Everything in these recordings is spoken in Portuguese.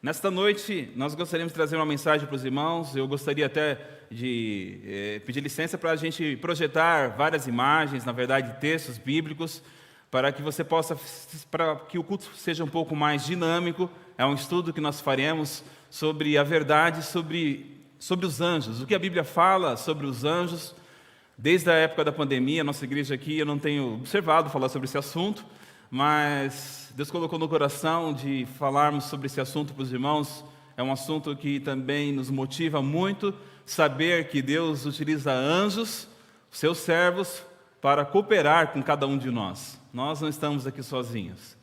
Nesta noite, nós gostaríamos de trazer uma mensagem para os irmãos. Eu gostaria até de pedir licença para a gente projetar várias imagens, na verdade, textos bíblicos, para que você possa, para que o culto seja um pouco mais dinâmico. É um estudo que nós faremos sobre a verdade, sobre os anjos. O que a Bíblia fala sobre os anjos. Desde a época da pandemia, nossa igreja aqui, eu não tenho observado falar sobre esse assunto, mas Deus colocou no coração de falarmos sobre esse assunto para os irmãos. É um assunto que também nos motiva muito, saber que Deus utiliza anjos, seus servos, para cooperar com cada um de nós. Nós não estamos aqui sozinhos.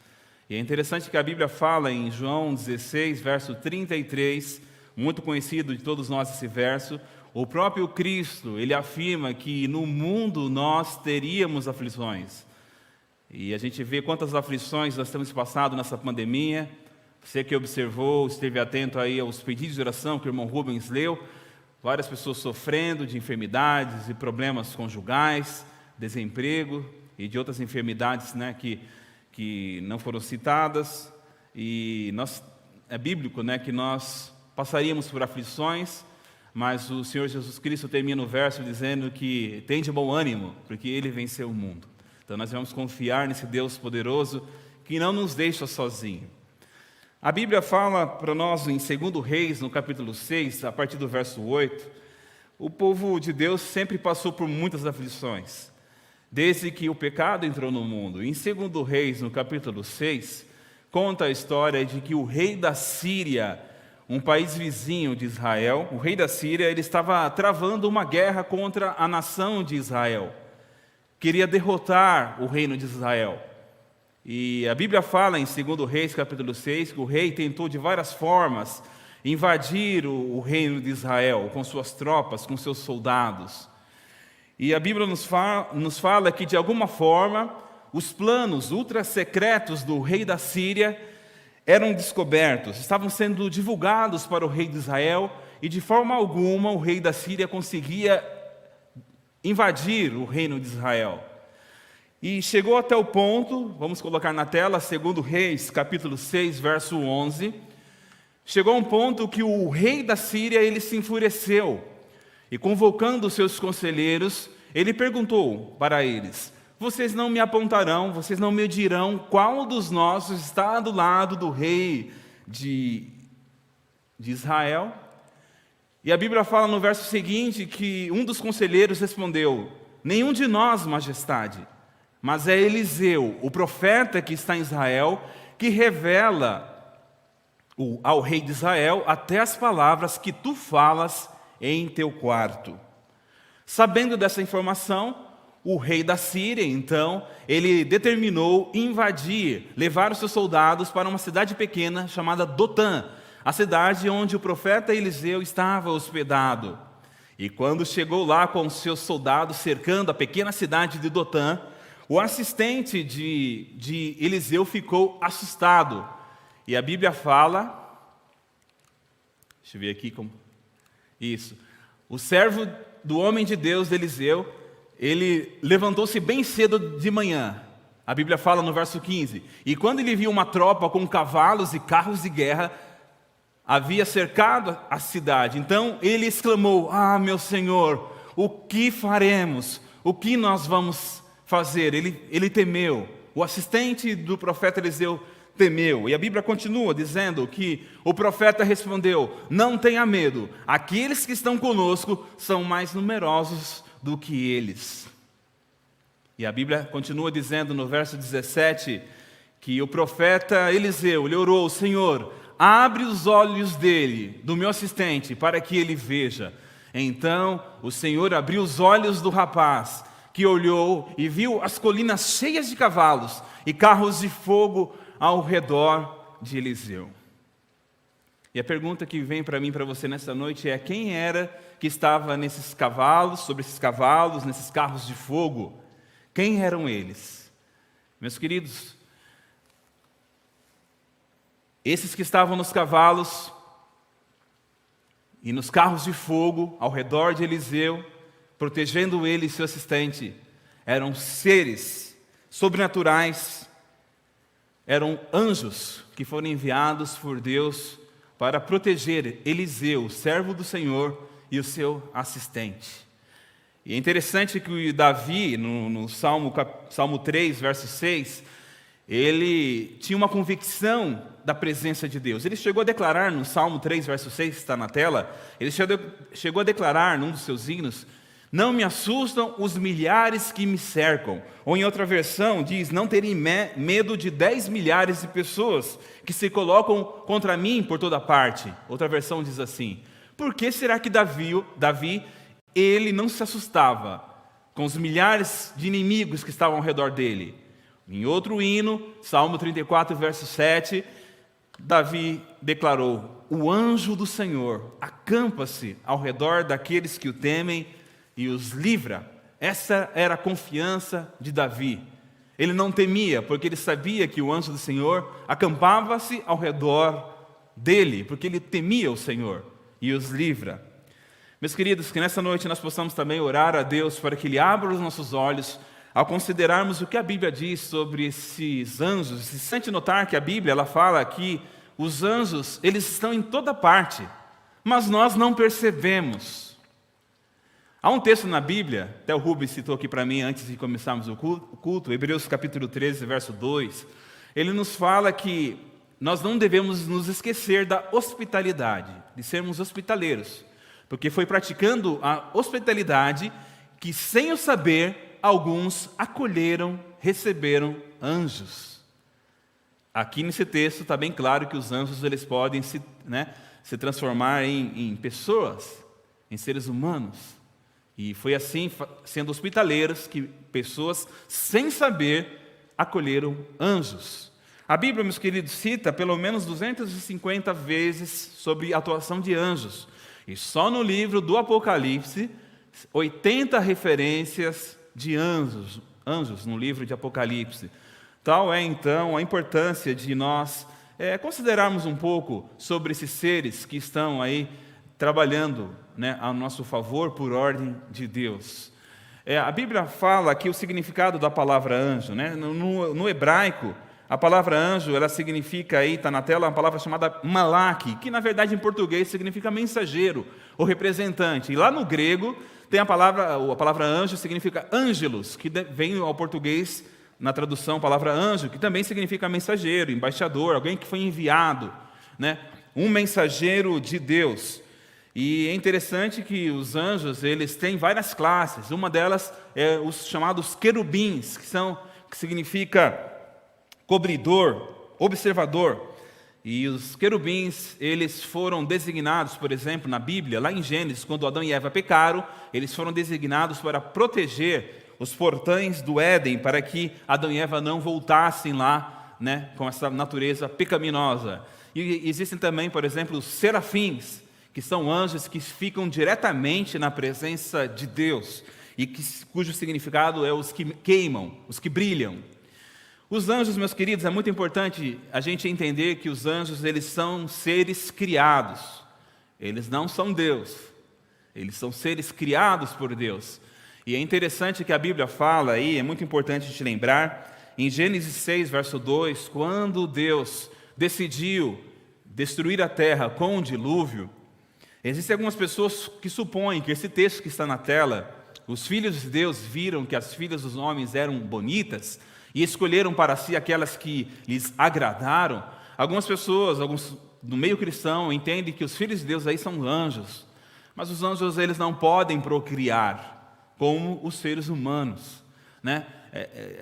E é interessante que a Bíblia fala em João 16, verso 33, muito conhecido de todos nós esse verso. O próprio Cristo, ele afirma que no mundo nós teríamos aflições. E a gente vê quantas aflições nós temos passado nessa pandemia. Você que observou, esteve atento aí aos pedidos de oração que o irmão Rubens leu. Várias pessoas sofrendo de enfermidades e problemas conjugais, desemprego e de outras enfermidades, né, que não foram citadas. E é bíblico, né, que nós passaríamos por aflições, mas o Senhor Jesus Cristo termina o verso dizendo que tem de bom ânimo, porque Ele venceu o mundo. Então nós vamos confiar nesse Deus poderoso que não nos deixa sozinho. A Bíblia fala para nós em 2 Reis, no capítulo 6, a partir do verso 8, o povo de Deus sempre passou por muitas aflições, desde que o pecado entrou no mundo. Em 2 Reis, no capítulo 6, conta a história de que o rei da Síria, um país vizinho de Israel, o rei da Síria, ele estava travando uma guerra contra a nação de Israel. Queria derrotar o reino de Israel. E a Bíblia fala em 2 Reis, capítulo 6, que o rei tentou de várias formas invadir o reino de Israel, com suas tropas, com seus soldados. E a Bíblia nos fala que, de alguma forma, os planos ultra secretos do rei da Síria eram descobertos, estavam sendo divulgados para o rei de Israel, e de forma alguma o rei da Síria conseguia invadir o reino de Israel. E chegou até o ponto, vamos colocar na tela, 2 Reis, capítulo 6, verso 11, chegou a um ponto que o rei da Síria, ele se enfureceu, e convocando os seus conselheiros, ele perguntou para eles: vocês não me apontarão, vocês não me dirão qual dos nossos está do lado do rei de Israel? E a Bíblia fala no verso seguinte que um dos conselheiros respondeu: nenhum de nós, majestade, mas é Eliseu, o profeta que está em Israel, que revela ao rei de Israel até as palavras que tu falas em teu quarto. Sabendo dessa informação, o rei da Síria, então, ele determinou invadir, levar os seus soldados para uma cidade pequena chamada Dotã, a cidade onde o profeta Eliseu estava hospedado. E quando chegou lá com os seus soldados cercando a pequena cidade de Dotã, o assistente de Eliseu ficou assustado. E a Bíblia fala, deixa eu ver aqui como... Isso. O servo do homem de Deus, Eliseu, ele levantou-se bem cedo de manhã. A Bíblia fala no verso 15. E quando ele viu uma tropa com cavalos e carros de guerra, havia cercado a cidade. Então ele exclamou: ah, meu Senhor, o que faremos? O que nós vamos fazer? Ele temeu. O assistente do profeta Eliseu temeu. E a Bíblia continua dizendo que o profeta respondeu: não tenha medo, aqueles que estão conosco são mais numerosos do que eles. E a Bíblia continua dizendo no verso 17 que o profeta Eliseu, ele orou: Senhor, abre os olhos dele, do meu assistente, para que ele veja. Então o Senhor abriu os olhos do rapaz, que olhou e viu as colinas cheias de cavalos e carros de fogo ao redor de Eliseu. E a pergunta que vem para mim e para você nessa noite é: quem era que estava nesses cavalos, sobre esses cavalos, nesses carros de fogo? Quem eram eles? Meus queridos, esses que estavam nos cavalos e nos carros de fogo ao redor de Eliseu, protegendo ele e seu assistente, eram seres sobrenaturais, eram anjos que foram enviados por Deus para proteger Eliseu, servo do Senhor, e o seu assistente. E é interessante que Davi, no Salmo 3, verso 6, ele tinha uma convicção da presença de Deus. Ele chegou a declarar no Salmo 3, verso 6, que está na tela, ele chegou a declarar num dos seus hinos: não me assustam os milhares que me cercam. Ou em outra versão diz: não terei medo de 10 milhares de pessoas que se colocam contra mim por toda parte. Outra versão diz assim: por que será que Davi ele não se assustava com os milhares de inimigos que estavam ao redor dele? Em outro hino, Salmo 34, verso 7, Davi declarou: o anjo do Senhor acampa-se ao redor daqueles que o temem e os livra. Essa era a confiança de Davi. Ele não temia, porque ele sabia que o anjo do Senhor acampava-se ao redor dele, porque ele temia o Senhor e os livra. Meus queridos, que nessa noite nós possamos também orar a Deus para que Ele abra os nossos olhos ao considerarmos o que a Bíblia diz sobre esses anjos. Se sente notar que a Bíblia ela fala que os anjos eles estão em toda parte, mas nós não percebemos. Há um texto na Bíblia, até o Rubens citou aqui para mim antes de começarmos o culto, Hebreus capítulo 13, verso 2, ele nos fala que nós não devemos nos esquecer da hospitalidade, de sermos hospitaleiros, porque foi praticando a hospitalidade que, sem o saber, alguns acolheram, receberam anjos. Aqui nesse texto está bem claro que os anjos eles podem se transformar em pessoas, em seres humanos. E foi assim, sendo hospitaleiros, que pessoas, sem saber, acolheram anjos. A Bíblia, meus queridos, cita pelo menos 250 vezes sobre a atuação de anjos. E só no livro do Apocalipse, 80 referências de anjos no livro de Apocalipse. Tal é, então, a importância de nós considerarmos um pouco sobre esses seres que estão aí trabalhando a nosso favor por ordem de Deus. A Bíblia fala aqui o significado da palavra anjo. No hebraico, a palavra anjo, ela significa, aí está na tela, uma palavra chamada malak, que na verdade em português significa mensageiro ou representante. E lá no grego, tem a palavra anjo significa ângelos, que vem ao português, na tradução, a palavra anjo, que também significa mensageiro, embaixador, alguém que foi enviado, um mensageiro de Deus. E é interessante que os anjos, eles têm várias classes. Uma delas é os chamados querubins, que significa cobridor, observador. E os querubins, eles foram designados, por exemplo, na Bíblia, lá em Gênesis, quando Adão e Eva pecaram, eles foram designados para proteger os portões do Éden, para que Adão e Eva não voltassem lá, com essa natureza pecaminosa. E existem também, por exemplo, os serafins, que são anjos que ficam diretamente na presença de Deus, e cujo significado é os que queimam, os que brilham. Os anjos, meus queridos, é muito importante a gente entender que os anjos, eles são seres criados. Eles não são Deus. Eles são seres criados por Deus. E é interessante que a Bíblia fala aí, é muito importante a gente lembrar, em Gênesis 6, verso 2, quando Deus decidiu destruir a terra com o dilúvio, existem algumas pessoas que supõem que esse texto que está na tela, os filhos de Deus viram que as filhas dos homens eram bonitas, e escolheram para si aquelas que lhes agradaram. Algumas pessoas, alguns no meio cristão, entendem que os filhos de Deus aí são anjos. Mas os anjos, eles não podem procriar como os seres humanos.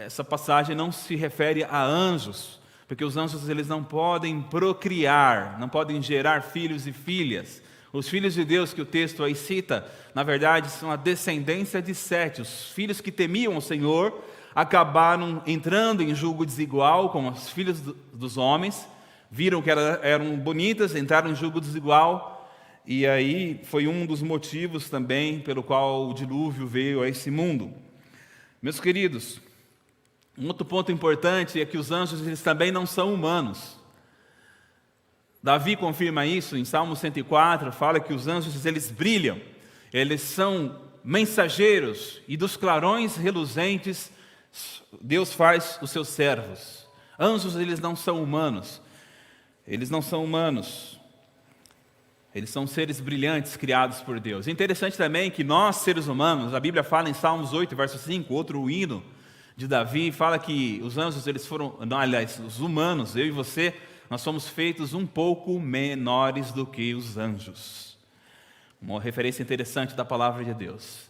Essa passagem não se refere a anjos, porque os anjos eles não podem procriar, não podem gerar filhos e filhas. Os filhos de Deus que o texto aí cita, na verdade, são a descendência de Sete. Os filhos que temiam o Senhor acabaram entrando em julgo desigual com as filhas dos homens, viram que elas eram bonitas, entraram em julgo desigual, e aí foi um dos motivos também pelo qual o dilúvio veio a esse mundo. Meus queridos, um outro ponto importante é que os anjos eles também não são humanos. Davi confirma isso em Salmo 104, fala que os anjos eles brilham, eles são mensageiros, e dos clarões reluzentes Deus faz os seus servos. Anjos, eles não são humanos. Eles não são humanos. Eles são seres brilhantes criados por Deus. É interessante também que nós, seres humanos, a Bíblia fala em Salmos 8, verso 5, outro hino de Davi, fala que os anjos, eles foram, não, aliás, os humanos, eu e você, nós somos feitos um pouco menores do que os anjos. Uma referência interessante da palavra de Deus.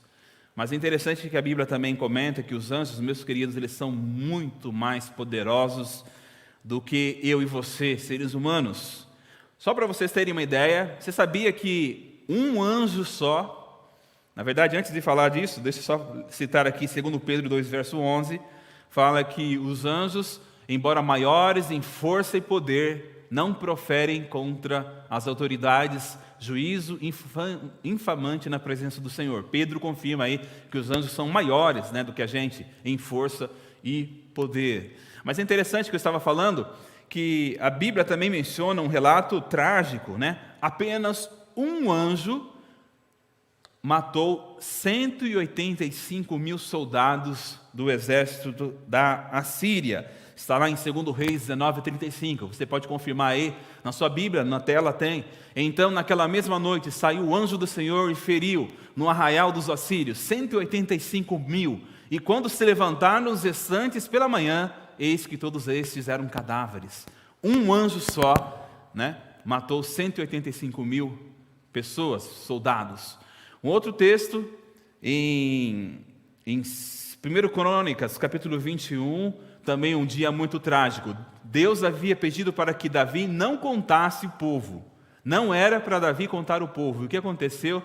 Mas é interessante que a Bíblia também comenta que os anjos, meus queridos, eles são muito mais poderosos do que eu e você, seres humanos. Só para vocês terem uma ideia, você sabia que um anjo só, na verdade, antes de falar disso, deixa eu só citar aqui 2 Pedro 2, verso 11, fala que os anjos, embora maiores em força e poder, não proferem contra as autoridades juízo infamante na presença do Senhor. Pedro confirma aí que os anjos são maiores, né, do que a gente em força e poder. Mas é interessante que eu estava falando que a Bíblia também menciona um relato trágico, né? Apenas um anjo matou 185 mil soldados do exército da Assíria. Está lá em 2 Reis 19:35. Você pode confirmar aí na sua Bíblia, na tela tem. Então, naquela mesma noite, saiu o anjo do Senhor e feriu no arraial dos assírios 185 mil. E quando se levantaram os restantes pela manhã, eis que todos estes eram cadáveres. Um anjo só, né, matou 185 mil pessoas, soldados. Um outro texto, em 1 Crônicas, capítulo 21, também um dia muito trágico. Deus havia pedido para que Davi não contasse o povo. Não era para Davi contar o povo. E o que aconteceu?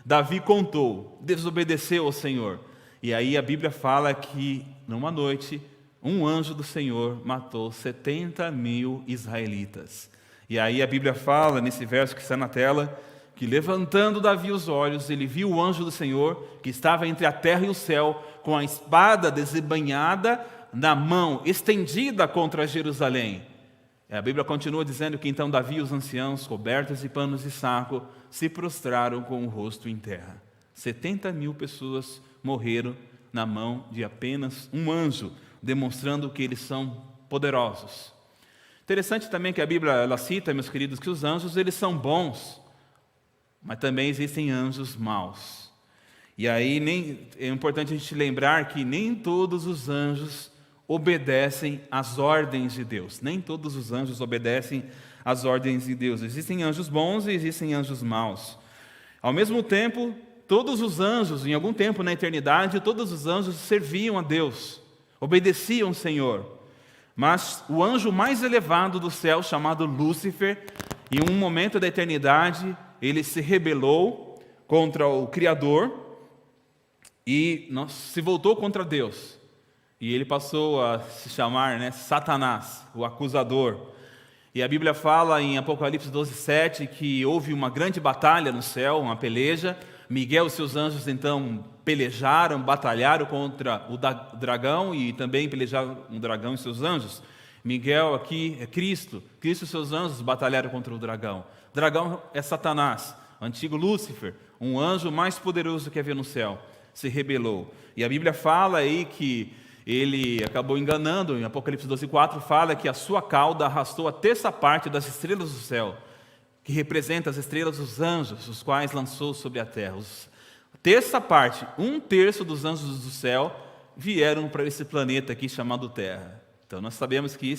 Davi contou, desobedeceu ao Senhor. E aí a Bíblia fala que, numa noite, um anjo do Senhor matou 70 mil israelitas. E aí a Bíblia fala, nesse verso que está na tela, que levantando Davi os olhos, ele viu o anjo do Senhor, que estava entre a terra e o céu, com a espada desembainhada na mão, estendida contra Jerusalém. A Bíblia continua dizendo que então Davi e os anciãos, cobertos de panos de saco, se prostraram com o rosto em terra. 70 mil pessoas morreram na mão de apenas um anjo, demonstrando que eles são poderosos. Interessante também que a Bíblia ela cita, meus queridos, que os anjos eles são bons, mas também existem anjos maus. E aí é importante a gente lembrar que nem todos os anjos obedecem às ordens de Deus. Nem todos os anjos obedecem às ordens de Deus. Existem anjos bons e existem anjos maus. Ao mesmo tempo, todos os anjos, em algum tempo na eternidade, todos os anjos serviam a Deus, obedeciam ao Senhor. Mas o anjo mais elevado do céu, chamado Lúcifer, em um momento da eternidade, ele se rebelou contra o Criador e se voltou contra Deus. E ele passou a se chamar, né, Satanás, o acusador. E a Bíblia fala em Apocalipse 12:7 que houve uma grande batalha no céu, uma peleja. Miguel e seus anjos então pelejaram, batalharam contra o dragão e também pelejaram o dragão e seus anjos. Miguel aqui é Cristo, Cristo e seus anjos batalharam contra o dragão. O dragão é Satanás, o antigo Lúcifer, um anjo mais poderoso que havia no céu, se rebelou. E a Bíblia fala aí que ele acabou enganando, em Apocalipse 12:4 fala que a sua cauda arrastou a terça parte das estrelas do céu, que representa as estrelas dos anjos, os quais lançou sobre a terra. Terça parte, 1/3 dos anjos do céu vieram para esse planeta aqui chamado Terra. Então nós sabemos que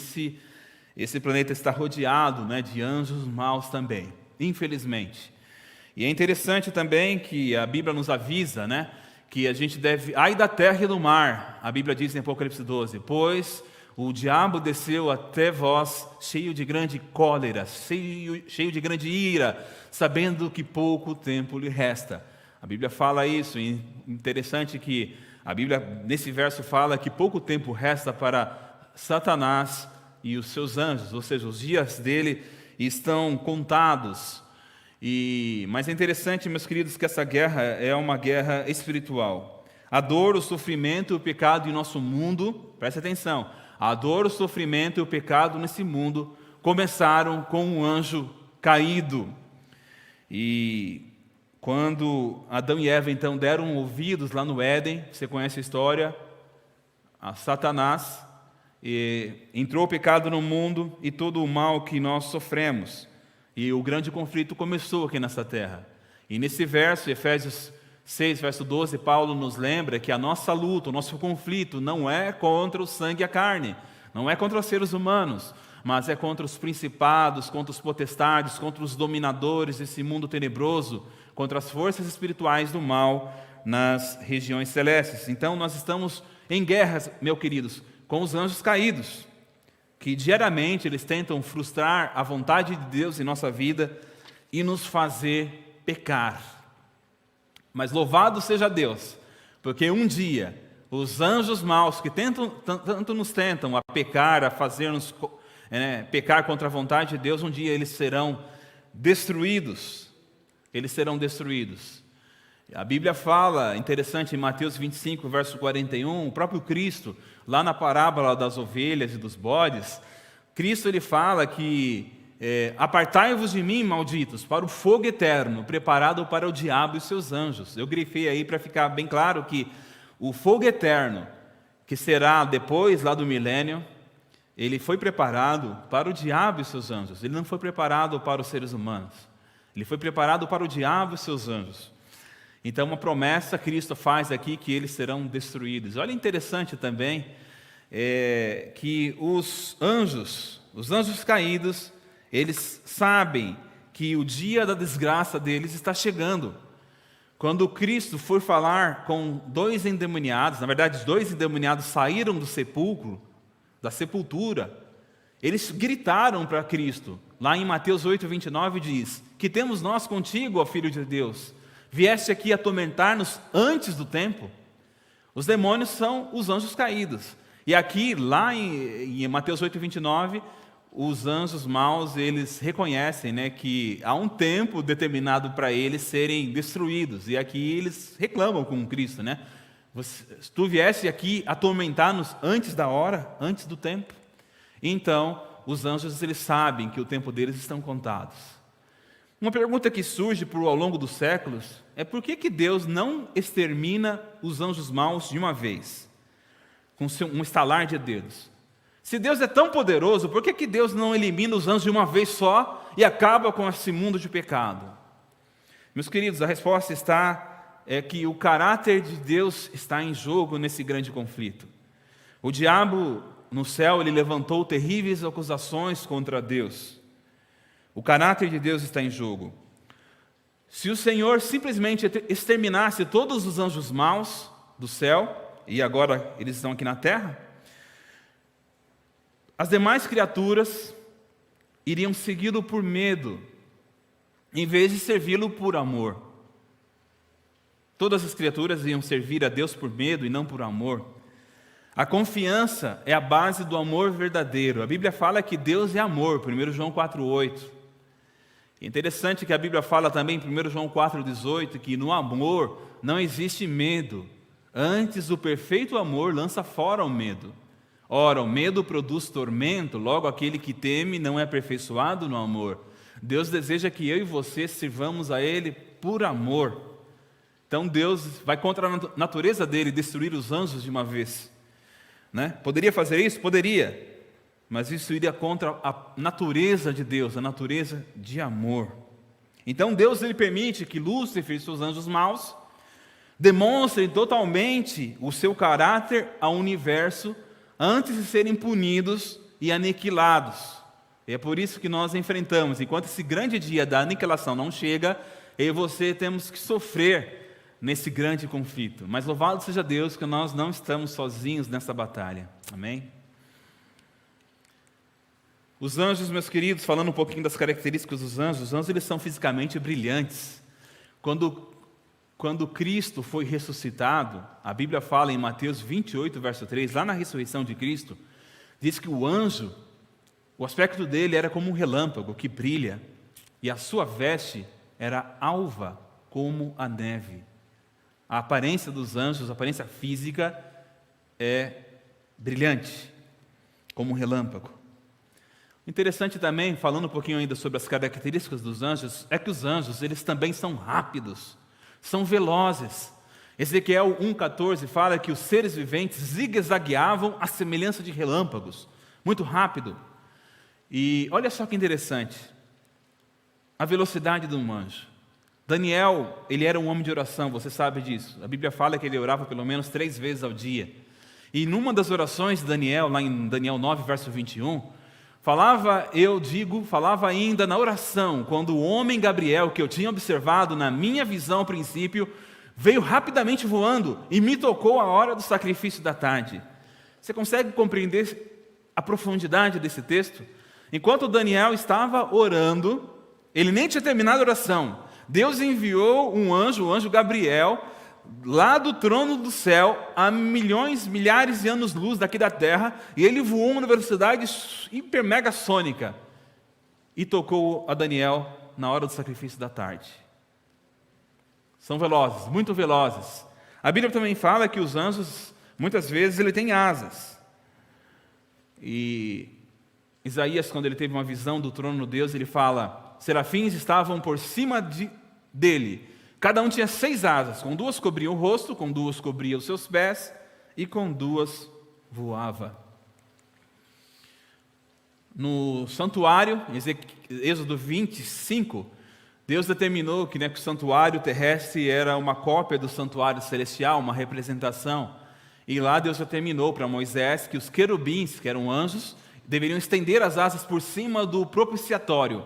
esse planeta está rodeado, né, de anjos maus também, infelizmente. E é interessante também que a Bíblia nos avisa, né, que a gente deve, ai da terra e do mar, a Bíblia diz em Apocalipse 12, pois o diabo desceu até vós, cheio de grande cólera, cheio de grande ira, sabendo que pouco tempo lhe resta. A Bíblia fala isso, e interessante que a Bíblia, nesse verso, fala que pouco tempo resta para Satanás e os seus anjos, ou seja, os dias dele estão contados. Mas é interessante, meus queridos, que essa guerra é uma guerra espiritual. A dor, o sofrimento e o pecado em nosso mundo, preste atenção, a dor, o sofrimento e o pecado nesse mundo começaram com um anjo caído. E quando Adão e Eva então deram ouvidos lá no Éden, você conhece a história, a Satanás, entrou o pecado no mundo e todo o mal que nós sofremos. E o grande conflito começou aqui nessa terra. E nesse verso, Efésios 6, verso 12, Paulo nos lembra que a nossa luta, o nosso conflito não é contra o sangue e a carne, não é contra os seres humanos, mas é contra os principados, contra os potestades, contra os dominadores desse mundo tenebroso, contra as forças espirituais do mal nas regiões celestes. Então nós estamos em guerra, meus queridos, com os anjos caídos, que diariamente eles tentam frustrar a vontade de Deus em nossa vida e nos fazer pecar. Mas louvado seja Deus, porque um dia os anjos maus que tanto nos tentam a pecar, a fazer-nos pecar contra a vontade de Deus, um dia eles serão destruídos. Eles serão destruídos. A Bíblia fala, interessante, em Mateus 25, verso 41, o próprio Cristo, lá na parábola das ovelhas e dos bodes, Cristo ele fala que apartai-vos de mim, malditos, para o fogo eterno, preparado para o diabo e seus anjos. Eu grifei aí para ficar bem claro que o fogo eterno, que será depois lá do milênio, ele foi preparado para o diabo e seus anjos. Ele não foi preparado para os seres humanos. Ele foi preparado para o diabo e seus anjos. Então, uma promessa Cristo faz aqui que eles serão destruídos. Olha, interessante também que os anjos caídos, eles sabem que o dia da desgraça deles está chegando. Quando Cristo foi falar com dois endemoniados, na verdade, os dois endemoniados saíram do sepulcro, da sepultura, eles gritaram para Cristo. Lá em Mateus 8, 29 diz: que temos nós contigo, ó Filho de Deus? Vieste aqui atormentar-nos antes do tempo? Os demônios são os anjos caídos. E aqui, lá em Mateus 8, 29, os anjos maus, eles reconhecem que há um tempo determinado para eles serem destruídos. E aqui eles reclamam com Cristo, Tu vieste aqui atormentar-nos antes da hora, antes do tempo. Então, os anjos, eles sabem que o tempo deles estão contados. Uma pergunta que surge ao longo dos séculos é por que Deus não extermina os anjos maus de uma vez, com um estalar de dedos? Se Deus é tão poderoso, por que Deus não elimina os anjos de uma vez só e acaba com esse mundo de pecado? Meus queridos, a resposta é que o caráter de Deus está em jogo nesse grande conflito. O diabo no céu, ele levantou terríveis acusações contra Deus. O caráter de Deus está em jogo. Se o Senhor simplesmente exterminasse todos os anjos maus do céu, e agora eles estão aqui na terra, as demais criaturas iriam segui-lo por medo, em vez de servi-lo por amor. Todas as criaturas iam servir a Deus por medo e não por amor. A confiança é a base do amor verdadeiro. A Bíblia fala que Deus é amor, 1 João 4,8. É interessante que a Bíblia fala também, em 1 João 4,18, que no amor não existe medo. Antes, o perfeito amor lança fora o medo. Ora, o medo produz tormento, logo aquele que teme não é aperfeiçoado no amor. Deus deseja que eu e você sirvamos a Ele por amor. Então Deus vai contra a natureza dele destruir os anjos de uma vez. Poderia fazer isso? Poderia. Mas isso iria contra a natureza de Deus, a natureza de amor. Então Deus ele permite que Lúcifer e seus anjos maus demonstrem totalmente o seu caráter ao universo antes de serem punidos e aniquilados. E é por isso que nós enfrentamos, enquanto esse grande dia da aniquilação não chega, eu e você temos que sofrer nesse grande conflito. Mas louvado seja Deus que nós não estamos sozinhos nessa batalha. Amém? Os anjos, meus queridos, falando um pouquinho das características dos anjos, os anjos eles são fisicamente brilhantes. Quando Cristo foi ressuscitado, a Bíblia fala em Mateus 28, verso 3, lá na ressurreição de Cristo, diz que o anjo, o aspecto dele era como um relâmpago que brilha, e a sua veste era alva como a neve. A aparência dos anjos, a aparência física é brilhante, como um relâmpago. Interessante também, falando um pouquinho ainda sobre as características dos anjos, é que os anjos, eles também são rápidos, são velozes. Ezequiel 1,14 fala que os seres viventes zigue-zagueavam à semelhança de relâmpagos, muito rápido. E olha só que interessante, a velocidade de um anjo. Daniel, ele era um homem de oração, você sabe disso. A Bíblia fala que ele orava pelo menos 3 vezes ao dia. E numa das orações de Daniel, lá em Daniel 9, verso 21, falava ainda na oração, quando o homem Gabriel, que eu tinha observado na minha visão ao princípio, veio rapidamente voando e me tocou a hora do sacrifício da tarde. Você consegue compreender a profundidade desse texto? Enquanto Daniel estava orando, ele nem tinha terminado a oração, Deus enviou um anjo, o anjo Gabriel, lá do trono do céu, a milhares de anos-luz daqui da terra, e ele voou uma velocidade hiper mega sônica e tocou a Daniel na hora do sacrifício da tarde. São velozes, muito velozes. A Bíblia também fala que os anjos, muitas vezes, ele tem asas. E Isaías, quando ele teve uma visão do trono de Deus, ele fala: serafins estavam por cima dele. Cada um tinha 6 asas, com 2 cobriam o rosto, com 2 cobriam os seus pés, e com 2 voava. No santuário, em Êxodo 25, Deus determinou que o santuário terrestre era uma cópia do santuário celestial, uma representação. E lá Deus determinou para Moisés que os querubins, que eram anjos, deveriam estender as asas por cima do propiciatório,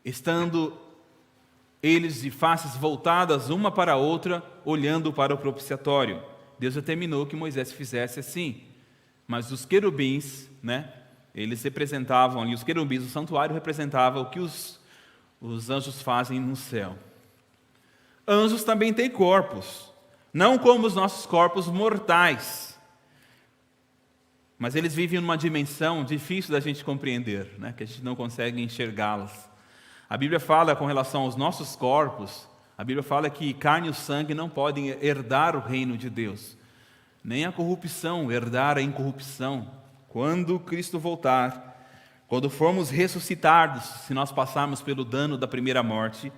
estando eles de faces voltadas uma para a outra, olhando para o propiciatório. Deus determinou que Moisés fizesse assim. Mas os querubins, eles representavam ali, os querubins do santuário representavam o que os anjos fazem no céu. Anjos também têm corpos, não como os nossos corpos mortais, mas eles vivem numa dimensão difícil da gente compreender, que a gente não consegue enxergá-las. A Bíblia fala com relação aos nossos corpos, a Bíblia fala que carne e sangue não podem herdar o reino de Deus, nem a corrupção herdar a incorrupção. Quando Cristo voltar, quando formos ressuscitados, se nós passarmos pelo dano da primeira morte,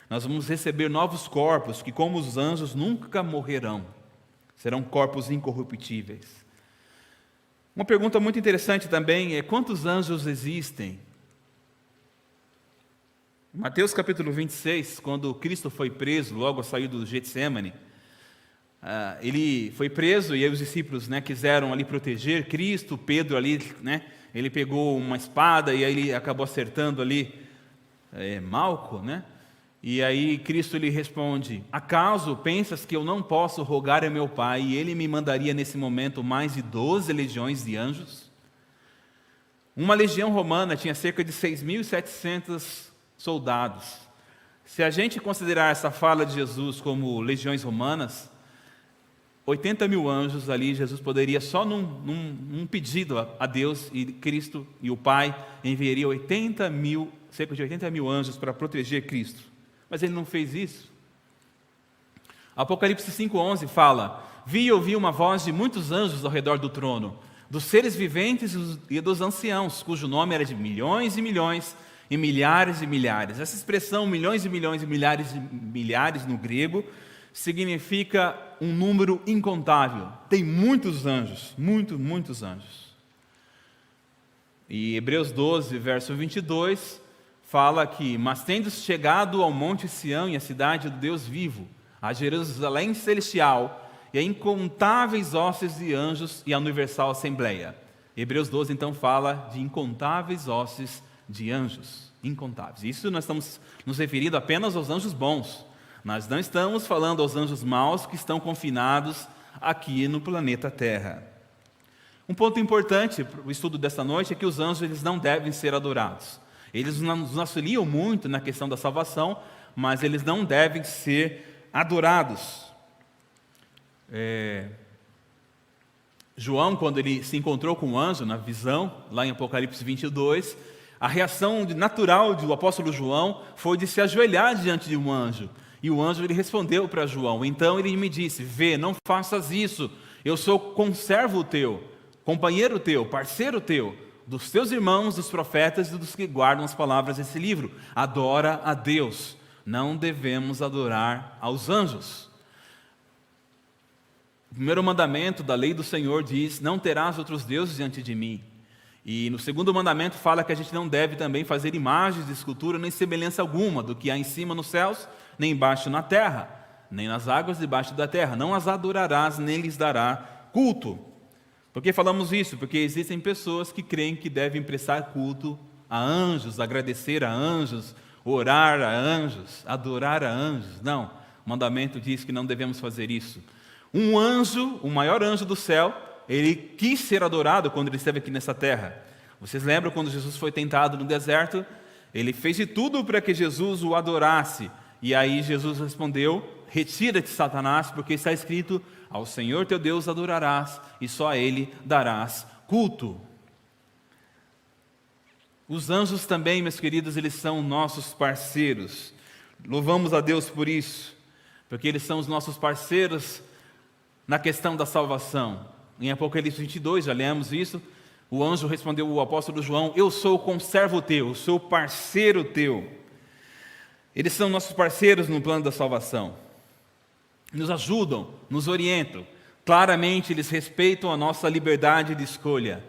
nós vamos receber novos corpos que, como os anjos, nunca morrerão. Serão corpos incorruptíveis. Uma pergunta muito interessante também é: quantos anjos existem? Em Mateus capítulo 26, quando Cristo foi preso, logo ao sair do Getsêmani, ele foi preso e aí os discípulos quiseram ali proteger Cristo. Pedro ali, ele pegou uma espada e aí ele acabou acertando ali Malco, E aí Cristo lhe responde: acaso pensas que eu não posso rogar a meu Pai e Ele me mandaria nesse momento mais de 12 legiões de anjos? Uma legião romana tinha cerca de 6.700 soldados. Se a gente considerar essa fala de Jesus como legiões romanas, 80 mil anjos ali, Jesus poderia só num pedido a Deus, e Cristo e o Pai enviaria cerca de 80 mil anjos para proteger Cristo. Mas ele não fez isso. Apocalipse 5,11 fala: vi e ouvi uma voz de muitos anjos ao redor do trono, dos seres viventes e dos anciãos, cujo nome era de milhões e milhões e milhares e milhares. Essa expressão milhões e milhões e milhares no grego significa um número incontável. Tem muitos anjos, muitos anjos. E Hebreus 12, verso 22, fala que: mas tendo chegado ao monte Sião e à cidade do Deus vivo, a Jerusalém celestial e a incontáveis hostes de anjos e a universal assembleia. Hebreus 12 então fala de incontáveis hostes de anjos, incontáveis. Isso nós estamos nos referindo apenas aos anjos bons. Nós não estamos falando aos anjos maus que estão confinados aqui no planeta Terra. Um ponto importante para o estudo desta noite é que os anjos eles não devem ser adorados. Eles nos auxiliam muito na questão da salvação, mas eles não devem ser adorados. João, quando ele se encontrou com o anjo na visão, lá em Apocalipse 22, a reação natural do apóstolo João foi de se ajoelhar diante de um anjo. E o anjo ele respondeu para João: então ele me disse: vê, não faças isso, eu sou conservo teu, companheiro teu, parceiro teu, dos teus irmãos, dos profetas e dos que guardam as palavras desse livro. Adora a Deus, não devemos adorar aos anjos. O primeiro mandamento da lei do Senhor diz: não terás outros deuses diante de mim. E no segundo mandamento fala que a gente não deve também fazer imagens de escultura nem semelhança alguma do que há em cima nos céus, nem embaixo na terra, nem nas águas debaixo da terra. Não as adorarás, nem lhes dará culto. Por que falamos isso? Porque existem pessoas que creem que devem prestar culto a anjos, agradecer a anjos, orar a anjos, adorar a anjos. Não, o mandamento diz que não devemos fazer isso. Um anjo, o maior anjo do céu, ele quis ser adorado quando ele esteve aqui nessa terra. Vocês lembram quando Jesus foi tentado no deserto? Ele fez de tudo para que Jesus o adorasse. E aí Jesus respondeu: retira-te, Satanás, porque está escrito: ao Senhor teu Deus adorarás e só a Ele darás culto. Os anjos também, meus queridos, eles são nossos parceiros. Louvamos a Deus por isso, porque eles são os nossos parceiros na questão da salvação. Em Apocalipse 22, já lemos isso, o anjo respondeu ao apóstolo João: eu sou o conservo teu, sou parceiro teu. Eles são nossos parceiros no plano da salvação. Nos ajudam, nos orientam. Claramente eles respeitam a nossa liberdade de escolha.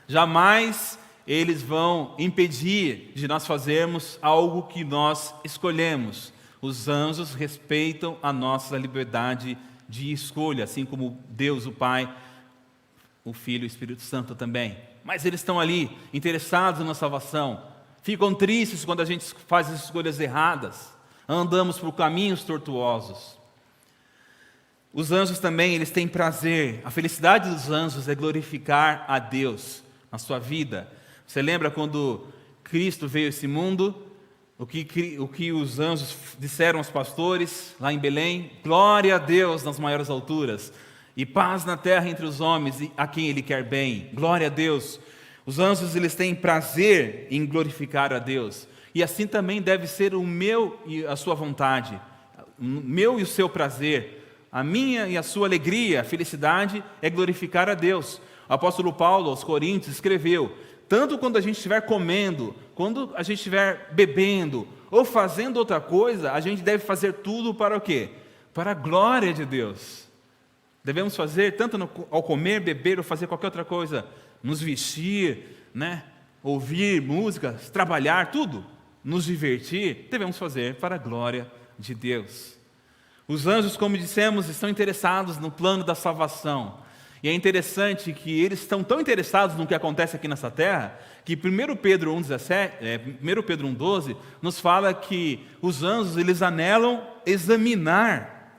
Jamais eles vão impedir de nós fazermos algo que nós escolhemos. Os anjos respeitam a nossa liberdade de escolha, assim como Deus, o Pai, o Filho e o Espírito Santo também. Mas eles estão ali, interessados na salvação. Ficam tristes quando a gente faz as escolhas erradas. Andamos por caminhos tortuosos. Os anjos também, eles têm prazer. A felicidade dos anjos é glorificar a Deus na sua vida. Você lembra quando Cristo veio a esse mundo? O que os anjos disseram aos pastores lá em Belém? Glória a Deus nas maiores alturas e paz na terra entre os homens a quem Ele quer bem. Glória a Deus. Os anjos, eles têm prazer em glorificar a Deus. E assim também deve ser o meu e a sua vontade, o meu e o seu prazer. A minha e a sua alegria, a felicidade é glorificar a Deus. O apóstolo Paulo aos Coríntios escreveu: tanto quando a gente estiver comendo, quando a gente estiver bebendo ou fazendo outra coisa, a gente deve fazer tudo para o quê? Para a glória de Deus. Devemos fazer tanto ao comer, beber ou fazer qualquer outra coisa, nos vestir, ouvir músicas, trabalhar, tudo, nos divertir, devemos fazer para a glória de Deus. Os anjos, como dissemos, estão interessados no plano da salvação. E é interessante que eles estão tão interessados no que acontece aqui nessa terra, que 1 Pedro 1,12 nos fala que os anjos, eles anelam examinar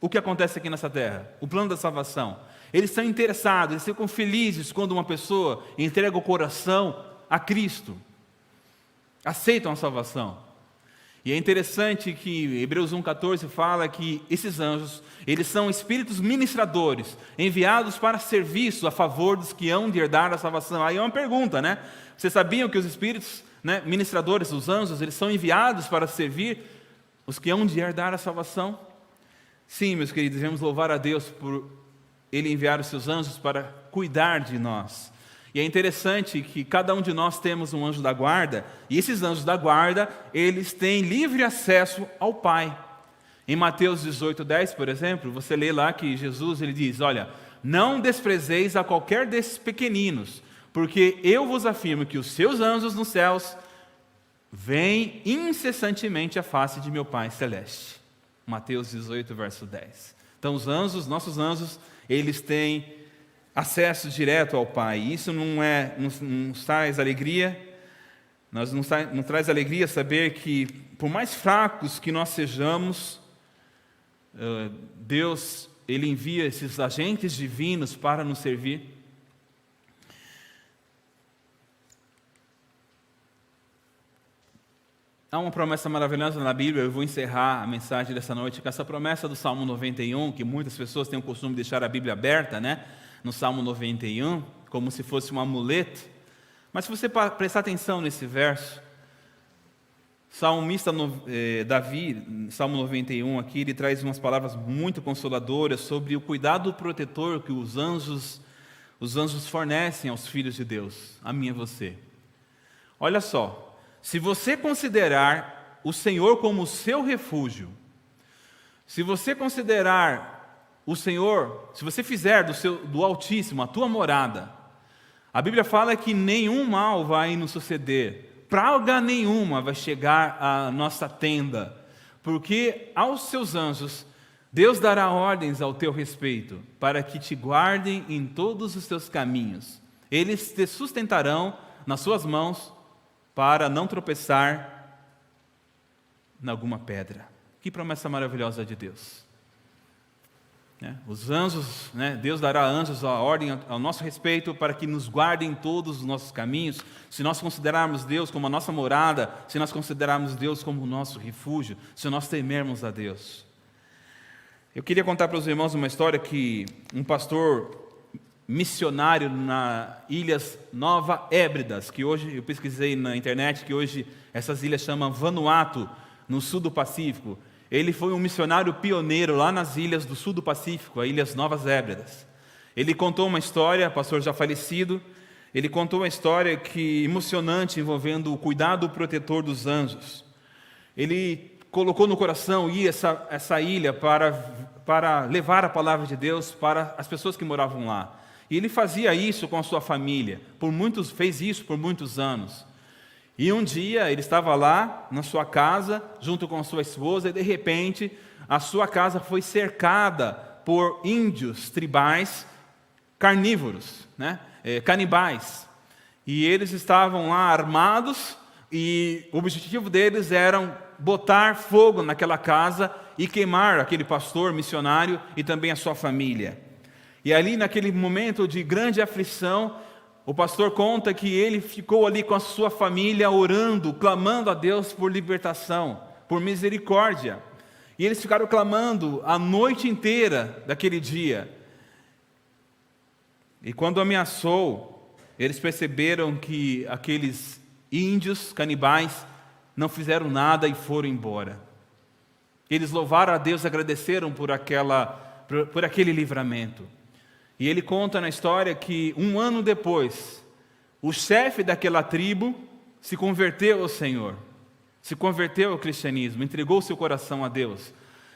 o que acontece aqui nessa terra, o plano da salvação. Eles estão interessados, eles ficam felizes quando uma pessoa entrega o coração a Cristo, aceitam a salvação. E é interessante que Hebreus 1,14 fala que esses anjos, eles são espíritos ministradores, enviados para serviço a favor dos que hão de herdar a salvação. Aí é uma pergunta, Vocês sabiam que os espíritos ministradores, os anjos, eles são enviados para servir os que hão de herdar a salvação? Sim, meus queridos, devemos louvar a Deus por Ele enviar os seus anjos para cuidar de nós. E é interessante que cada um de nós temos um anjo da guarda, e esses anjos da guarda, eles têm livre acesso ao Pai. Em Mateus 18:10, por exemplo, você lê lá que Jesus ele diz: olha, não desprezeis a qualquer desses pequeninos, porque eu vos afirmo que os seus anjos nos céus veem incessantemente a face de meu Pai celeste. Mateus 18, verso 10. Então os anjos, nossos anjos, eles têm acesso direto ao Pai. Isso não traz alegria. Não traz alegria saber que, por mais fracos que nós sejamos, Deus Ele envia esses agentes divinos para nos servir. Há uma promessa maravilhosa na Bíblia. Eu vou encerrar a mensagem dessa noite com essa promessa do Salmo 91, que muitas pessoas têm o costume de deixar a Bíblia aberta, no Salmo 91, como se fosse um amuleto. Mas se você prestar atenção nesse verso, salmista Davi, Salmo 91 aqui, ele traz umas palavras muito consoladoras sobre o cuidado protetor que os anjos fornecem aos filhos de Deus, a mim e a você. Olha só, se você considerar o Senhor como o seu refúgio, se você considerar o Senhor, se você fizer do Altíssimo a tua morada, A Bíblia fala que nenhum mal vai nos suceder, praga nenhuma vai chegar à nossa tenda, porque aos seus anjos Deus dará ordens ao teu respeito, para que te guardem em todos os teus caminhos. Eles te sustentarão nas suas mãos, para não tropeçar em alguma pedra. Que promessa maravilhosa de Deus. Os anjos, Deus dará anjos a ordem ao nosso respeito para que nos guardem todos os nossos caminhos. Se nós considerarmos Deus como a nossa morada, se nós considerarmos Deus como o nosso refúgio, se nós temermos a Deus. Eu queria contar para os irmãos uma história que um pastor missionário nas Ilhas Nova Hébridas, que hoje eu pesquisei na internet, que hoje essas ilhas chamam Vanuatu, no sul do Pacífico. Ele foi um missionário pioneiro lá nas ilhas do sul do Pacífico, as Ilhas Novas Hébridas. Ele contou uma história, pastor já falecido, ele contou uma história emocionante envolvendo o cuidado protetor dos anjos. Ele colocou no coração ir essa ilha para levar a palavra de Deus para as pessoas que moravam lá. E ele fazia isso com a sua família, fez isso por muitos anos. E um dia ele estava lá na sua casa, junto com a sua esposa, e de repente a sua casa foi cercada por índios tribais carnívoros, canibais. E eles estavam lá armados, e o objetivo deles era botar fogo naquela casa e queimar aquele pastor missionário e também a sua família. E ali naquele momento de grande aflição, o pastor conta que ele ficou ali com a sua família orando, clamando a Deus por libertação, por misericórdia. E eles ficaram clamando a noite inteira daquele dia. E quando ameaçou, eles perceberam que aqueles índios canibais não fizeram nada e foram embora. Eles louvaram a Deus, agradeceram por aquele livramento. E ele conta na história que 1 ano depois, o chefe daquela tribo se converteu ao Senhor, se converteu ao cristianismo, entregou seu coração a Deus.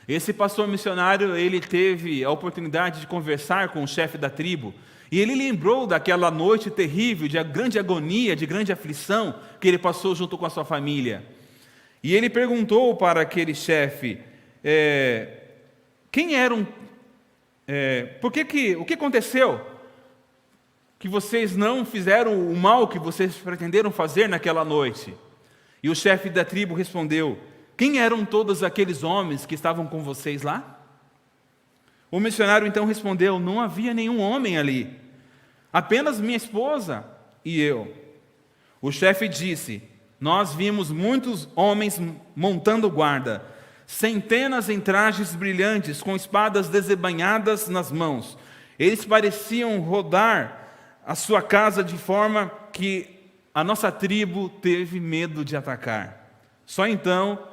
Esse pastor missionário, ele teve a oportunidade de conversar com o chefe da tribo, e ele lembrou daquela noite terrível, de grande agonia, de grande aflição, que ele passou junto com a sua família. E ele perguntou para aquele chefe, quem eram... o que aconteceu? Que vocês não fizeram o mal que vocês pretenderam fazer naquela noite? E o chefe da tribo respondeu, quem eram todos aqueles homens que estavam com vocês lá? O missionário então respondeu, não havia nenhum homem ali, apenas minha esposa e eu. O chefe disse, nós vimos muitos homens montando guarda, centenas em trajes brilhantes, com espadas desembainhadas nas mãos. Eles pareciam rodar a sua casa de forma que a nossa tribo teve medo de atacar. Só então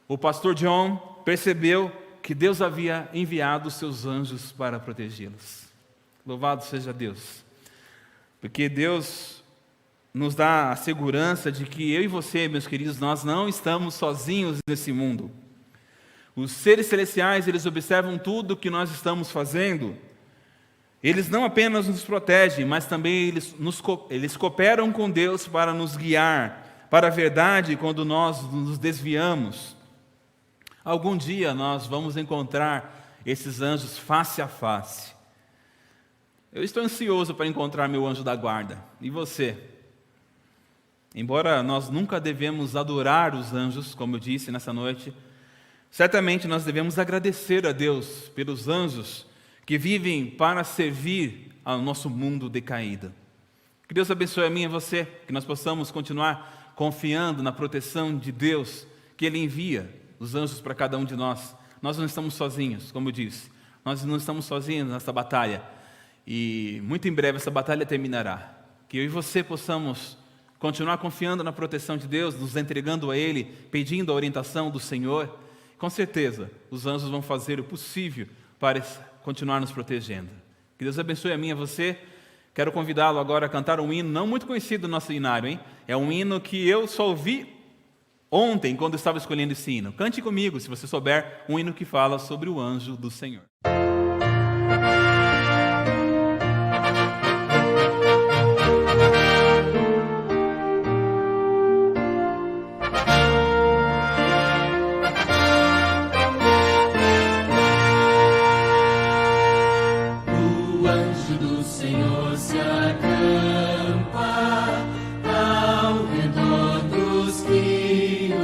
o pastor John percebeu que Deus havia enviado os seus anjos para protegê-los. Louvado seja Deus. Porque Deus nos dá a segurança de que eu e você, meus queridos, nós não estamos sozinhos nesse mundo. Os seres celestiais, eles observam tudo o que nós estamos fazendo. Eles não apenas nos protegem, mas também eles cooperam com Deus para nos guiar para a verdade quando nós nos desviamos. Algum dia nós vamos encontrar esses anjos face a face. Eu estou ansioso para encontrar meu anjo da guarda. E você? Embora nós nunca devemos adorar os anjos, como eu disse nessa noite, certamente nós devemos agradecer a Deus pelos anjos que vivem para servir ao nosso mundo decaído. Que Deus abençoe a mim e a você, que nós possamos continuar confiando na proteção de Deus, que Ele envia os anjos para cada um de nós. Nós não estamos sozinhos, como eu disse, nós não estamos sozinhos nessa batalha, e muito em breve essa batalha terminará. Que eu e você possamos continuar confiando na proteção de Deus, nos entregando a Ele, pedindo a orientação do Senhor. Com certeza, os anjos vão fazer o possível para continuar nos protegendo. Que Deus abençoe a mim e a você. Quero convidá-lo agora a cantar um hino não muito conhecido do nosso hinário, hein? É um hino que eu só ouvi ontem, quando eu estava escolhendo esse hino. Cante comigo, se você souber, um hino que fala sobre o anjo do Senhor.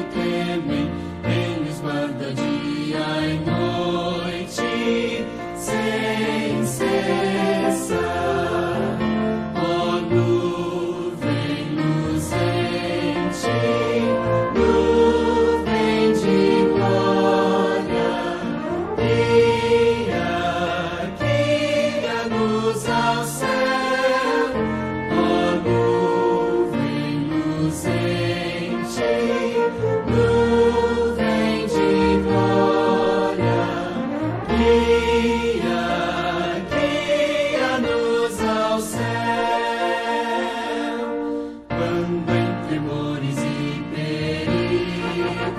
temem, Ele os guarda dia e noite, sem cessar. Ó nuvem luzente, nuvem de glória, guia-nos ao céu. Ó nuvem luzente, nuvem de glória, guia-nos ao céu. Quando em temores e perigos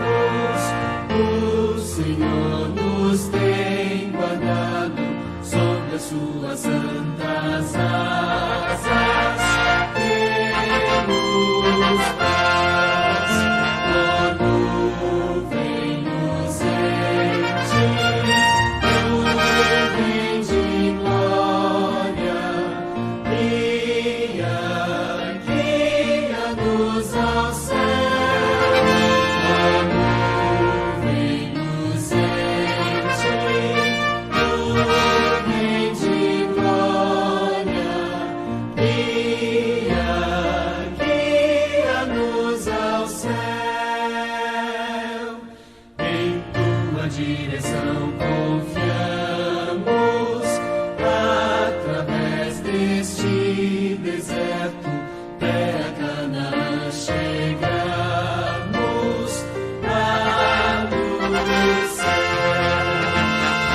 o Senhor nos tem guardado sob as suas santas asas, temos paz. Ó nuvem luzente, nuvem de glória, guia-nos ao céu. Ó nuvem luzente, nuvem de glória, guia-nos ao céu. Em tua direção confiamos, através deste deserto, terra Canaã chegamos a luz céu.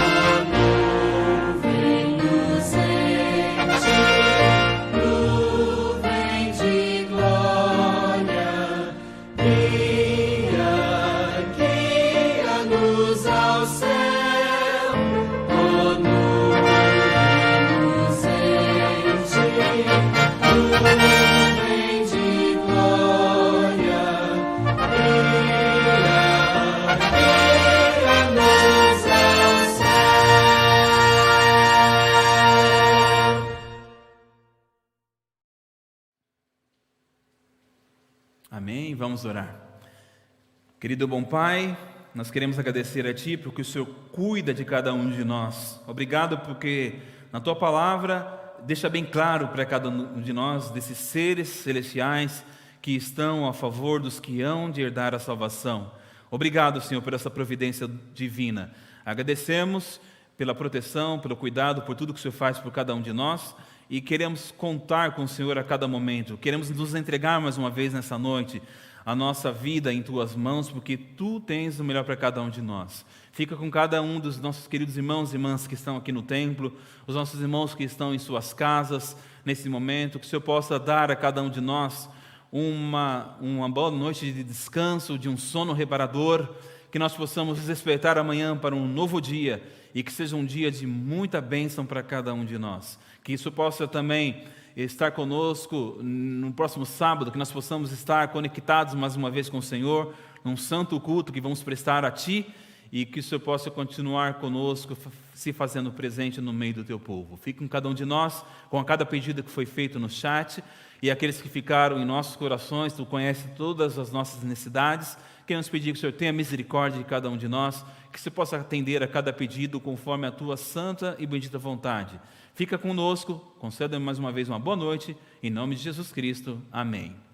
Ó nuvem luzente, nuvem de glória, guia-nos ao céu. Ó nuvem luzente, nuvem de glória, guia-nos ao céu. Amém? Vamos orar. Querido bom Pai, nós queremos agradecer a Ti porque o Senhor cuida de cada um de nós. Obrigado porque na Tua palavra deixa bem claro para cada um de nós, desses seres celestiais que estão a favor dos que hão de herdar a salvação. Obrigado, Senhor, por essa providência divina. Agradecemos pela proteção, pelo cuidado, por tudo que o Senhor faz por cada um de nós e queremos contar com o Senhor a cada momento. Queremos nos entregar mais uma vez nessa noite, a nossa vida em Tuas mãos, porque Tu tens o melhor para cada um de nós. Fica com cada um dos nossos queridos irmãos e irmãs que estão aqui no templo, os nossos irmãos que estão em suas casas, nesse momento, que o Senhor possa dar a cada um de nós uma boa noite de descanso, de um sono reparador, que nós possamos despertar amanhã para um novo dia e que seja um dia de muita bênção para cada um de nós. Que isso possa também estar conosco no próximo sábado, que nós possamos estar conectados mais uma vez com o Senhor, num santo culto que vamos prestar a Ti, e que o Senhor possa continuar conosco, se fazendo presente no meio do Teu povo. Fique com cada um de nós, com cada pedido que foi feito no chat, e aqueles que ficaram em nossos corações. Tu conheces todas as nossas necessidades. Queremos pedir que o Senhor tenha misericórdia de cada um de nós, que você possa atender a cada pedido conforme a Tua santa e bendita vontade. Fica conosco, conceda mais uma vez uma boa noite, em nome de Jesus Cristo. Amém.